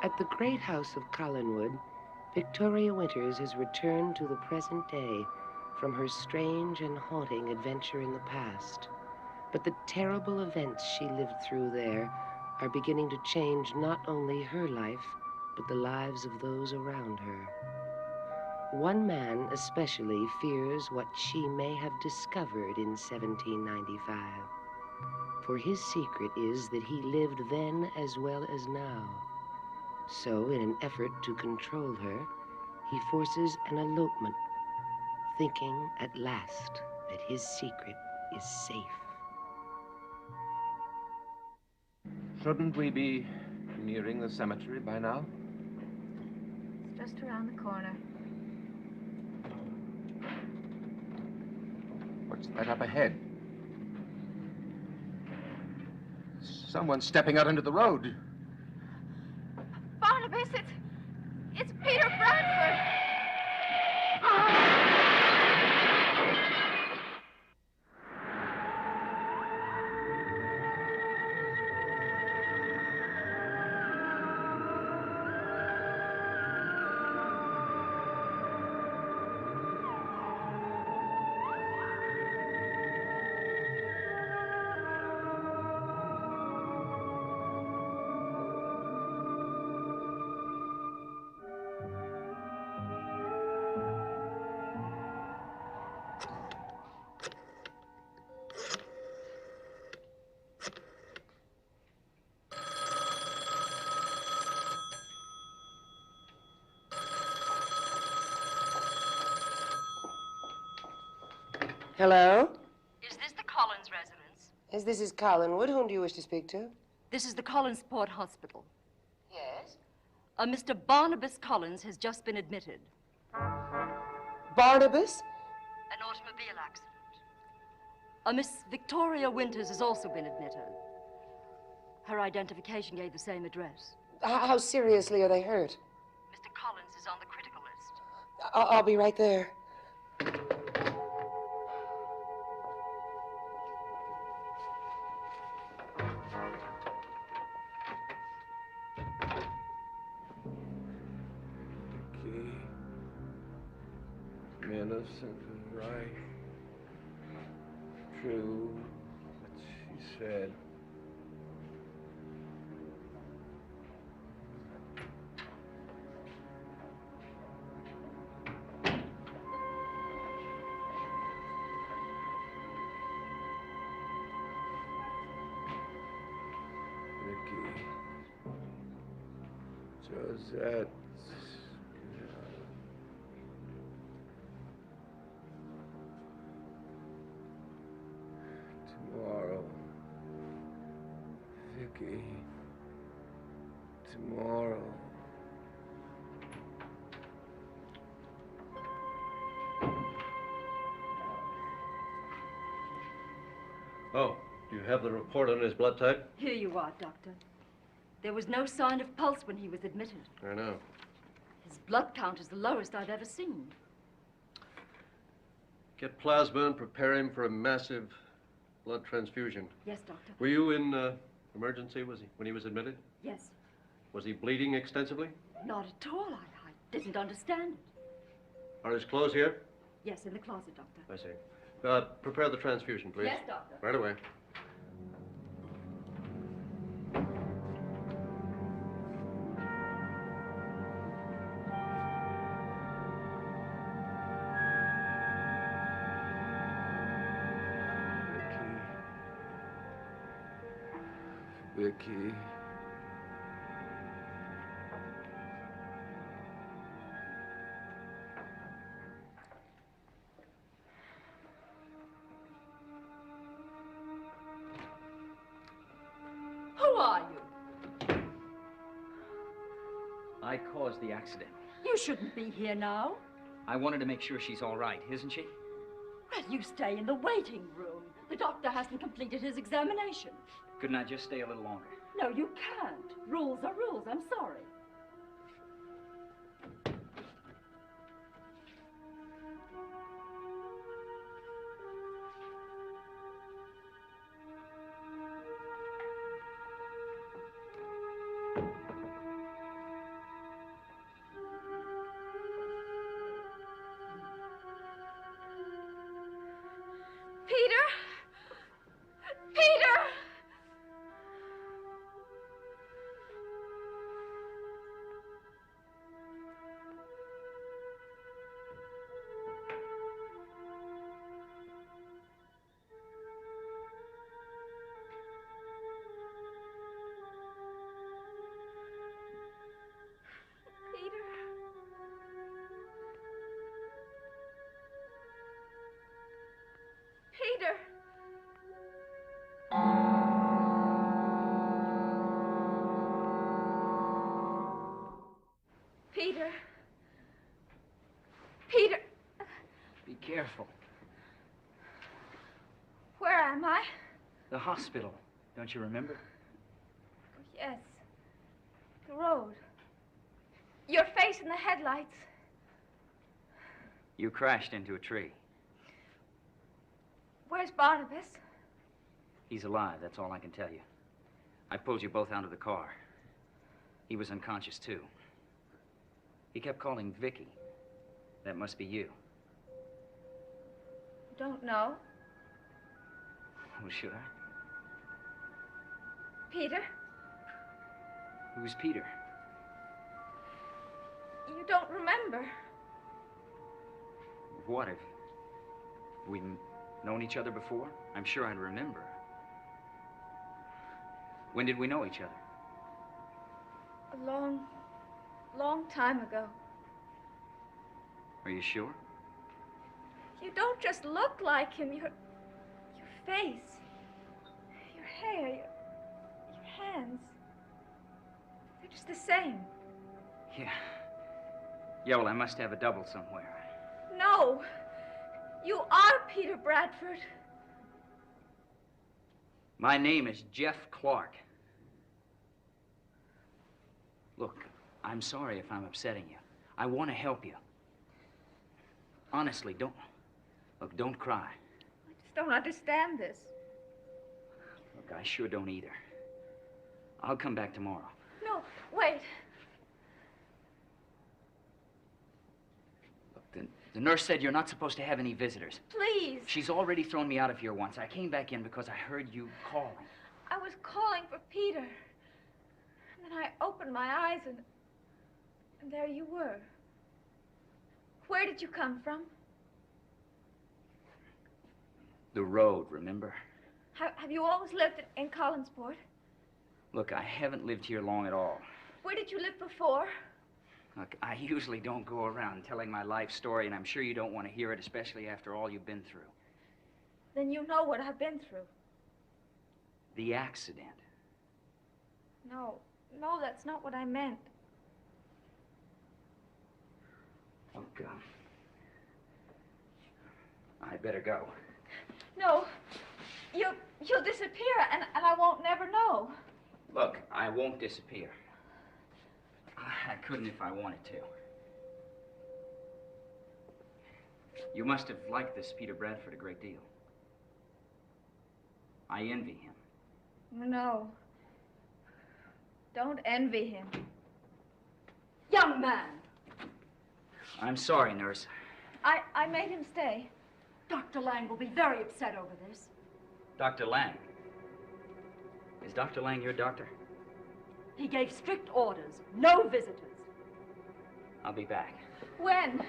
At the great house of Collinwood, Victoria Winters has returned to the present day from her strange and haunting adventure in the past. But the terrible events she lived through there are beginning to change not only her life, but the lives of those around her. One man especially fears what she may have discovered in 1795. For his secret is that he lived then as well as now. So, in an effort to control her, he forces an elopement, thinking at last that his secret is safe. Shouldn't we be nearing the cemetery by now? It's just around the corner. What's that up ahead? Someone's stepping out into the road. Barnabas, it's Peter Bradford. Hello? Is this the Collins residence? Yes, this is Collinwood. Whom do you wish to speak to? This is the Collinsport Hospital. Yes. Mr. Barnabas Collins has just been admitted. Barnabas? An automobile accident. Miss Victoria Winters has also been admitted. Her identification gave the same address. How seriously are they hurt? Mr. Collins is on the critical list. I'll be right there. Innocent and right. True, what she said. Vicky. Josette. Tomorrow. Vicky. Tomorrow. Oh, do you have the report on his blood type? Here you are, Doctor. There was no sign of pulse when he was admitted. I know. His blood count is the lowest I've ever seen. Get plasma and prepare him for a massive blood transfusion. Yes, Doctor. Were you in emergency, when he was admitted? Yes. Was he bleeding extensively? Not at all. I didn't understand it. Are his clothes here? Yes, in the closet, Doctor. I see. Prepare the transfusion, please. Yes, Doctor. Right away. Vicky. Who are you? I caused the accident. You shouldn't be here now. I wanted to make sure she's all right, isn't she? Well, you stay in the waiting room. The doctor hasn't completed his examination. Couldn't I just stay a little longer? No, you can't. Rules are rules. I'm sorry. careful. Where am I? The hospital. Don't you remember? Yes. The road. Your face in the headlights. You crashed into a tree. Where's Barnabas? He's alive, that's all I can tell you. I pulled you both out of the car. He was unconscious, too. He kept calling Vicky. That must be you. Don't know. Oh, should I? Peter? Who's Peter? You don't remember. What, have we known each other before? I'm sure I'd remember. When did we know each other? A long, long time ago. Are you sure? You don't just look like him. Your face, your hair, your hands. They're just the same. Yeah. Yeah, well, I must have a double somewhere. No. You are Peter Bradford. My name is Jeff Clark. Look, I'm sorry if I'm upsetting you. I want to help you. Honestly, don't cry. I just don't understand this. Look, I sure don't either. I'll come back tomorrow. No, wait. Look, the nurse said you're not supposed to have any visitors. Please. She's already thrown me out of here once. I came back in because I heard you calling. I was calling for Peter. And then I opened my eyes and there you were. Where did you come from? The road, remember? Have you always lived in Collinsport? Look, I haven't lived here long at all. Where did you live before? Look, I usually don't go around telling my life story, and I'm sure you don't want to hear it, especially after all you've been through. Then you know what I've been through. The accident. No, that's not what I meant. Look, I'd better go. No, you'll disappear and I won't never know. Look, I won't disappear. I couldn't if I wanted to. You must have liked this Peter Bradford a great deal. I envy him. No. Don't envy him. Young man! I'm sorry, nurse. I made him stay. Dr. Lang will be very upset over this. Dr. Lang. Is Dr. Lang your doctor? He gave strict orders, no visitors. I'll be back. When?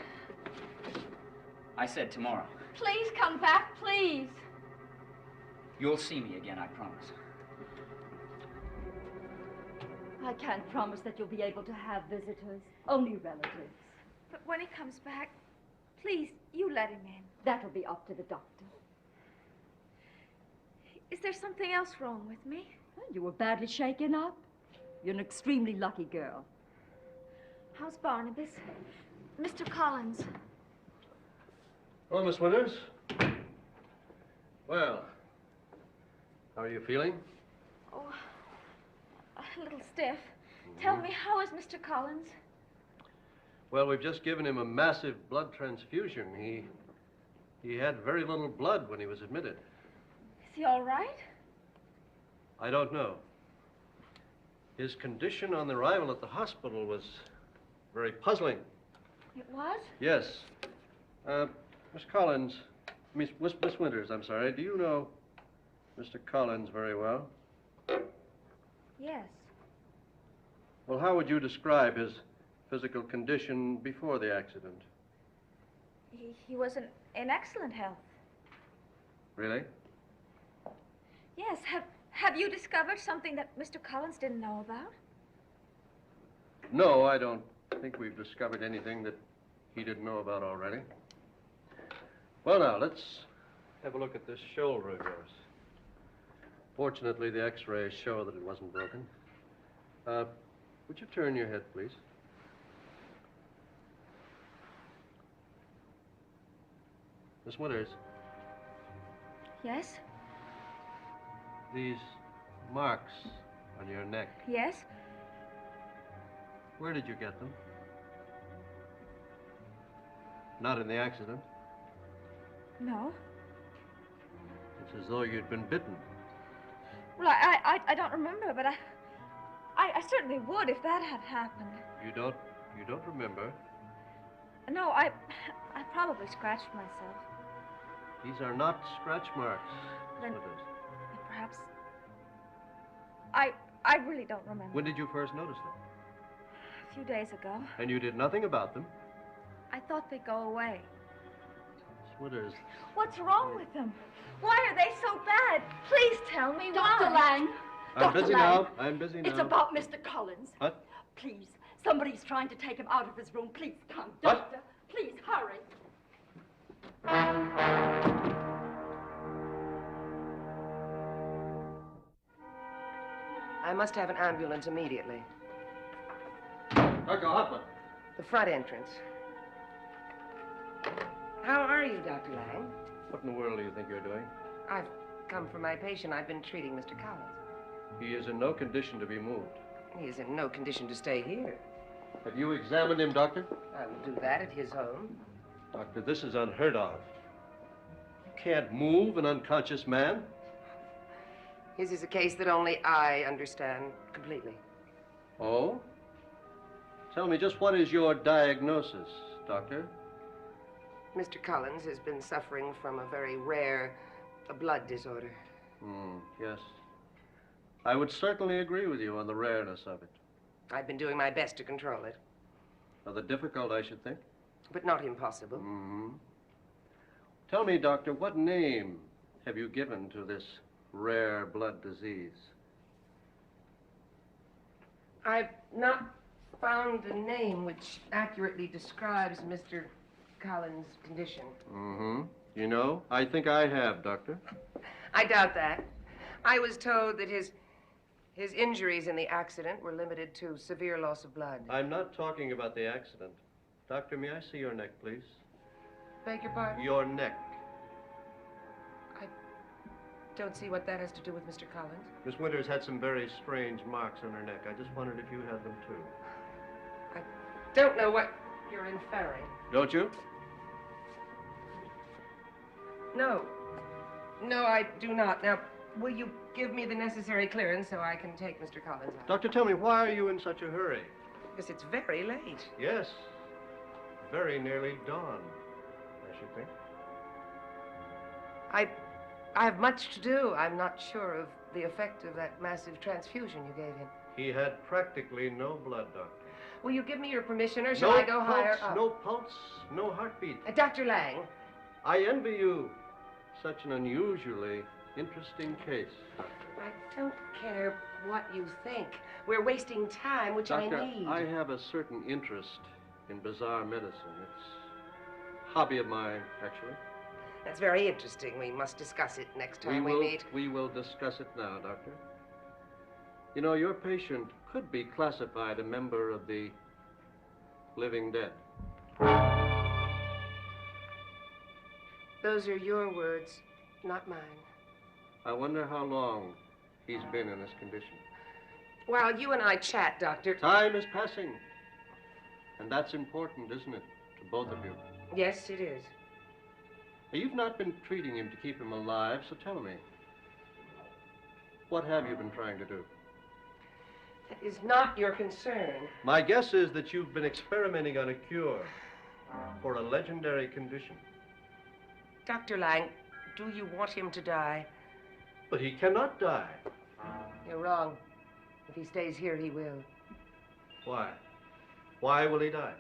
I said tomorrow. Please come back, please. You'll see me again, I promise. I can't promise that you'll be able to have visitors, only relatives. But when he comes back, please, you let him in. That'll be up to the doctor. Is there something else wrong with me? You were badly shaken up. You're an extremely lucky girl. How's Barnabas? Mr. Collins. Hello, Miss Winters. Well, how are you feeling? Oh, a little stiff. Tell me, how is Mr. Collins? Well, we've just given him a massive blood transfusion. He had very little blood when he was admitted. Is he all right? I don't know. His condition on arrival at the hospital was very puzzling. It was? Yes. Miss Collins, Miss Winters, I'm sorry. Do you know Mr. Collins very well? Yes. Well, how would you describe his physical condition before the accident? He was in excellent health. Really? Yes. Have you discovered something that Mr. Collins didn't know about? No, I don't think we've discovered anything that he didn't know about already. Well, now, let's have a look at this shoulder of yours. Fortunately, the x-rays show that it wasn't broken. Would you turn your head, please? Miss Winters, Yes? these marks on your neck, Yes? where did you get them? Not in the accident. No. It's as though you'd been bitten. Well, I don't remember, but I certainly would if that had happened. You don't remember? No, I probably scratched myself. These are not scratch marks, Miss Then- Winters. Perhaps. I really don't remember. When did you first notice them? A few days ago. And you did nothing about them? I thought they'd go away. Miss Winters, What's wrong with them? Why are they so bad? Please tell me Dr. why. Lang. I'm Dr. busy Lang. now. I'm busy now. It's about Mr. Collins. What? Please, somebody's trying to take him out of his room. Please come. What? Doctor, please hurry. I must have an ambulance immediately. Dr. Hartman. The front entrance. How are you, Dr. Lang? What in the world do you think you're doing? I've come for my patient. I've been treating Mr. Collins. He is in no condition to be moved. He is in no condition to stay here. Have you examined him, Doctor? I will do that at his home. Doctor, this is unheard of. You can't move an unconscious man. His is a case that only I understand completely. Oh? Tell me, just what is your diagnosis, Doctor? Mr. Collins has been suffering from a very rare blood disorder. Yes. I would certainly agree with you on the rareness of it. I've been doing my best to control it, Rather difficult, I should think. but not impossible. Tell me, Doctor, what name have you given to this rare blood disease? I've not found a name which accurately describes Mr. Collins' condition. You know, I think I have, Doctor. I doubt that. I was told that his injuries in the accident were limited to severe loss of blood. I'm not talking about the accident. Doctor, may I see your neck, please? Beg your pardon? Your neck. Don't see what that has to do with Mr. Collins. Miss Winters had some very strange marks on her neck. I just wondered if you had them, too. I don't know what you're inferring. Don't you? No. No, I do not. Now, will you give me the necessary clearance so I can take Mr. Collins out? Doctor, tell me, why are you in such a hurry? Because it's very late. Yes. Very nearly dawn, I should think. I have much to do. I'm not sure of the effect of that massive transfusion you gave him. He had practically no blood, Doctor. Will you give me your permission, or shall No I go higher pulse, up? no pulse, no heartbeat. Dr. Lang, I envy you. Such an unusually interesting case. I don't care what you think. We're wasting time, which Doctor, I need. I have a certain interest in bizarre medicine. It's a hobby of mine, actually. That's very interesting. We must discuss it next time we meet. We will discuss it now, Doctor. You know, your patient could be classified a member of the living dead. Those are your words, not mine. I wonder how long he's been in this condition. While you and I chat, Doctor. Time is passing. And that's important, isn't it, to both of you? Yes, it is. Now, you've not been treating him to keep him alive, so tell me, what have you been trying to do? That is not your concern. My guess is that you've been experimenting on a cure for a legendary condition. Dr. Lang, do you want him to die? But he cannot die. You're wrong. If he stays here, he will. Why? Why will he die?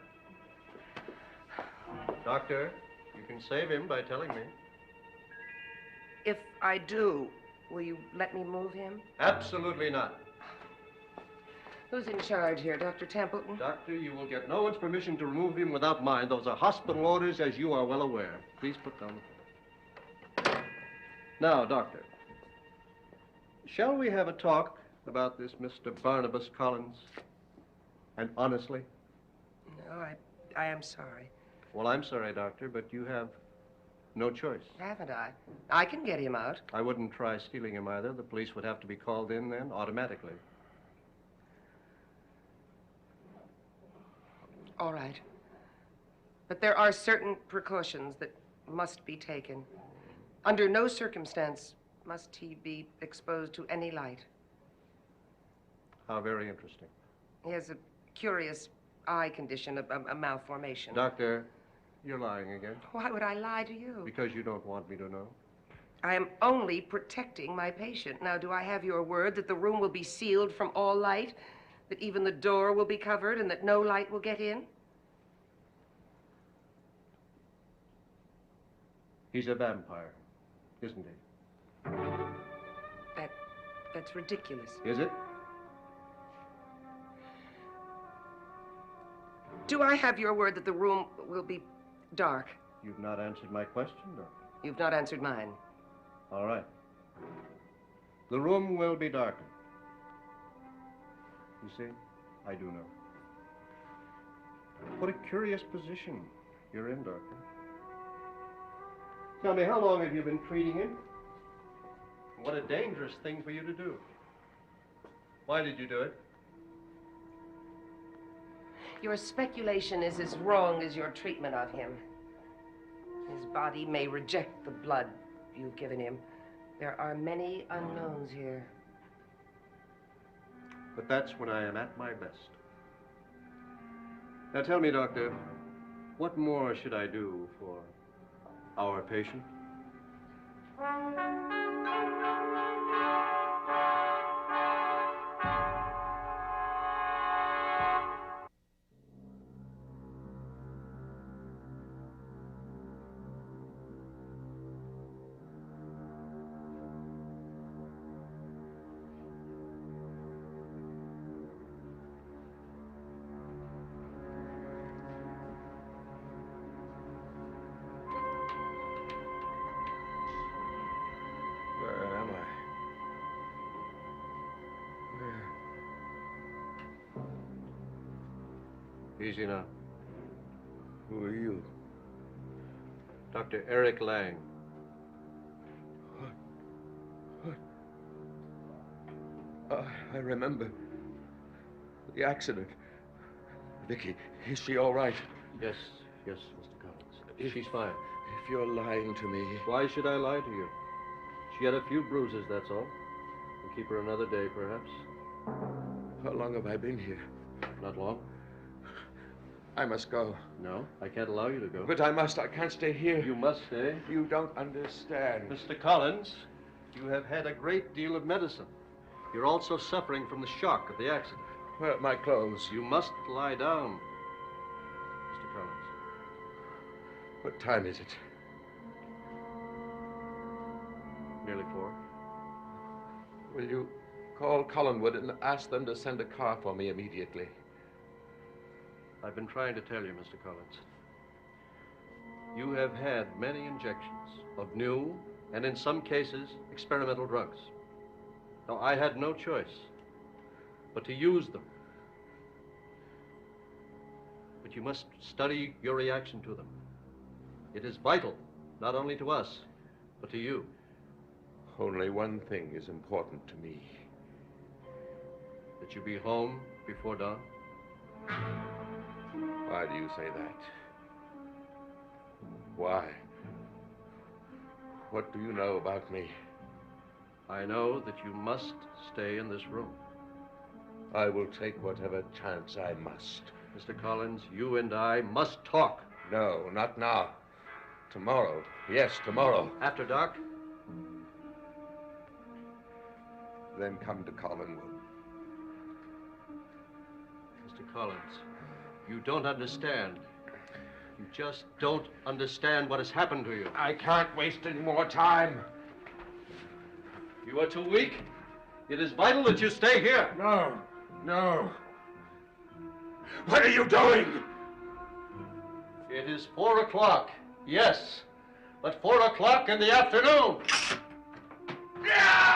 Doctor, you can save him by telling me. If I do, will you let me move him? Absolutely not. Who's in charge here, Dr. Templeton? Doctor, you will get no one's permission to remove him without mine. Those are hospital orders, as you are well aware. Please put down the phone. Now, Doctor, shall we have a talk about this Mr. Barnabas Collins? And honestly? No, I am sorry. Well, I'm sorry, Doctor, but you have no choice. Haven't I? I can get him out. I wouldn't try stealing him either. The police would have to be called in then, automatically. All right. But there are certain precautions that must be taken. Under no circumstance must he be exposed to any light. How very interesting. He has a curious eye condition, a malformation. Doctor, you're lying again. Why would I lie to you? Because you don't want me to know. I am only protecting my patient. Now, do I have your word that the room will be sealed from all light? That even the door will be covered and that no light will get in? He's a vampire, isn't he? That's ridiculous. Is it? Do I have your word that the room will be dark? You've not answered my question, Doctor. You've not answered mine. All right. The room will be darkened. You see, I do know. What a curious position you're in, Doctor. Tell me, how long have you been treating him? What a dangerous thing for you to do. Why did you do it? Your speculation is as wrong as your treatment of him. His body may reject the blood you've given him. There are many unknowns here. But that's when I am at my best. Now tell me, Doctor, what more should I do for our patient? Easy now. Who are you? Dr. Eric Lang. I remember the accident. Vicky, is she all right? Yes, Mr. Collins. She's fine. If you're lying to me... Why should I lie to you? She had a few bruises, that's all. We'll keep her another day, perhaps. How long have I been here? Not long. I must go. No, I can't allow you to go. But I must. I can't stay here. You must stay. You don't understand. Mr. Collins, you have had a great deal of medicine. You're also suffering from the shock of the accident. Where are my clothes? You must lie down, Mr. Collins. What time is it? Nearly 4. Will you call Collinwood and ask them to send a car for me immediately? I've been trying to tell you, Mr. Collins. You have had many injections of new, and in some cases, experimental drugs. Now, I had no choice but to use them. But you must study your reaction to them. It is vital, not only to us, but to you. Only one thing is important to me. That you be home before dawn. Why do you say that? Why? What do you know about me? I know that you must stay in this room. I will take whatever chance I must. Mr. Collins, you and I must talk. No, not now. Tomorrow. Yes, tomorrow. After dark? Then come to Collinwood. Mr. Collins, you don't understand. You just don't understand what has happened to you. I can't waste any more time. You are too weak. It is vital that you stay here. No. What are you doing? It is 4 o'clock, yes, but 4 o'clock in the afternoon. Yeah!